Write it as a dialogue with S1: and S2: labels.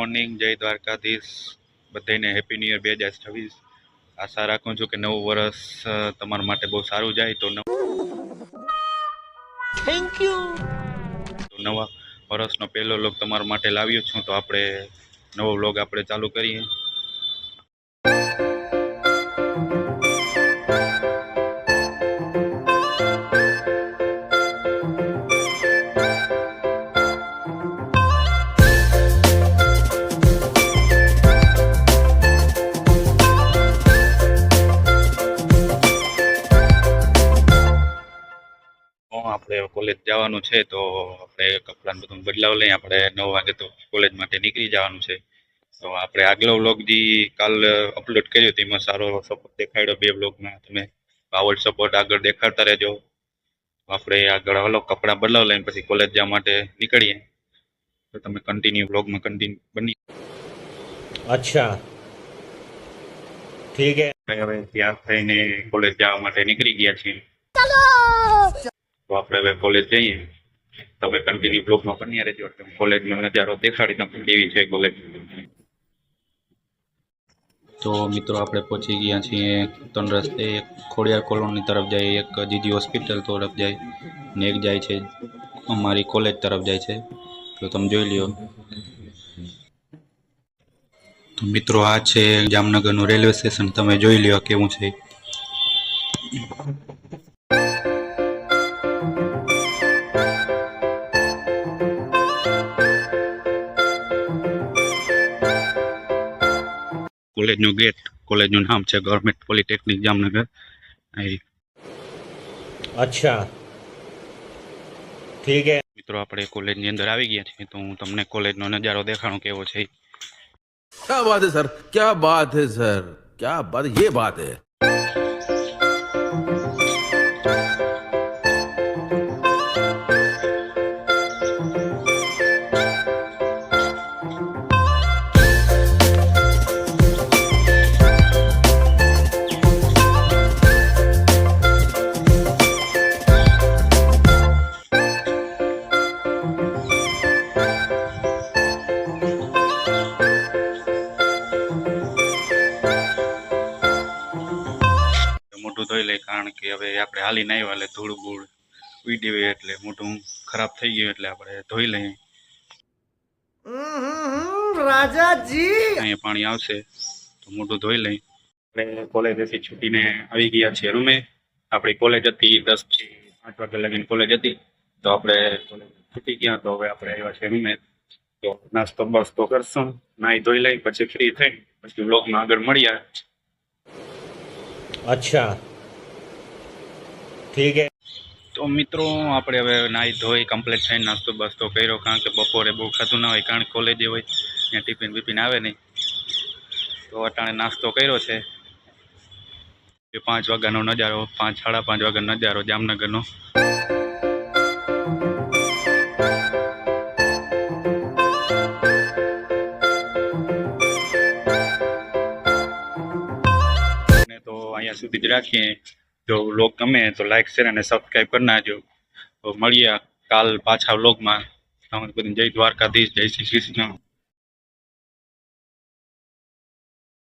S1: Morning, જય દ્વારકાધીશ. બધાને happy new year 2026. આશા રાખું છું કે નવું વર્ષ તમારા માટે બહુ સારું જાય. તો
S2: થેન્ક યુ.
S1: નવા વર્ષનો પહેલો વ્લોગ તમારા માટે લાવ્યો છું. તો આપણે નવો વ્લોગ આપણે ચાલુ કરીએ. આપણે કોલેજ જવાનું છે, તો આપણે કપડાં બધું બદલાવ લઈએ. આપણે 9 વાગે તો કોલેજ માટે નીકળી જવાનું છે. તો આપણે આગલો વ્લોગ જે કાલ અપલોડ કર્યો તેમાં સારો સપોર્ટ દેખાડ્યો. 2 વ્લોગમાં તમે આવો સપોર્ટ આગળ દેખાડતા રહેજો. આપણે આગળ હલો કપડાં બદલાવ લઈને પછી કોલેજ જવા માટે નીકળીએ. તો તમે કન્ટિન્યુ વ્લોગમાં કન્ટિન્યુ બની.
S2: અચ્છા, ઠીક હે.
S1: હવે તૈયાર થઈને કોલેજ જવા માટે નીકળી ગયા છીએ. તો આપણે હવે કોલેજ જઈએ. તમે કન્ટિન્યુ બ્લોગમાં બન્યા રહેજો. કોલેજનો નજારો દેખાડી તમને કેવી છે કોલેજ. તો મિત્રો આપણે પહોંચી ગયા છીએ 3 રસ્તે. એક ખોડિયાર કોલોની તરફ જાય, એક જીજી હોસ્પિટલ તરફ જાય ને એક જાય છે અમારી કોલેજ તરફ જાય છે. તો તમે જોઈ લ્યો. તો મિત્રો આ છે જામનગરનું રેલવે સ્ટેશન. તમે જોઈ લ્યો કેવું છે. કોલેજનું ગેટ, કોલેજનું નામ છે ગવર્મેન્ટ પોલિટેકનિક જામનગર.
S2: અચ્છા, ઠીક હે.
S1: મિત્રો આપણે કોલેજની અંદર આવી ગયા છીએ. તો હું તમને કોલેજનો નજારો દેખાડું કેવો છે.
S3: क्या बात है सर, क्या बात है सर, क्या बात, ये बात है.
S1: મોટું ધોઈ લે, કારણ કે હવે આપણે હાલીને આવ્યા એટલે ધૂળ બૂળ ઉડી હોય એટલે મોટું ખરાબ થઈ ગયું એટલે આપણે ધોઈ લઈએ.
S2: રાજાજી,
S1: અહીંયા પાણી આવશે તો મોટું ધોઈ લઈ. આપણે કોલેજથી છૂટીને આવી ગયા છીએ રૂમે. આપણી કોલેજ હતી 10 થી 5 વાગ્યા લગીને કોલેજ હતી. તો આપણે છૂટી ગયા. તો હવે આપણે આવ્યા છીએ રૂમે. તો નાસ્તો બસ્તો કરશું, નાહી ધોઈ લઈ, પછી ફ્રી થઈ પછી વ્લોગમાં આગળ મળ્યા.
S2: અચ્છા, ઠીક હે.
S1: તો મિત્રો આપણે હવે નાહી ધોઈ કમ્પ્લીટ થઈને નાસ્તો બસ્તો કર્યો. કારણ કે બપોરે બહુ ખાતું ના હોય, કારણ કે કોલેજે હોય ત્યાં ટિફિન બિફિન આવે નહીં. તો અટાણે નાસ્તો કર્યો છે. 5 વાગ્યાનો નજારો, 5 સાડા 5 વાગ્યાનો નજારો જામનગરનો. તો અહીંયા સુધી જ રાખીએ. જો વ્લોગ ગમે તો લાઈક શેર અને સબસ્ક્રાઈબ કરી નાખજો. તો મળીએ કાલ પાછા વ્લોગમાં. જય દ્વારકાધીશ, જય શ્રી કૃષ્ણ.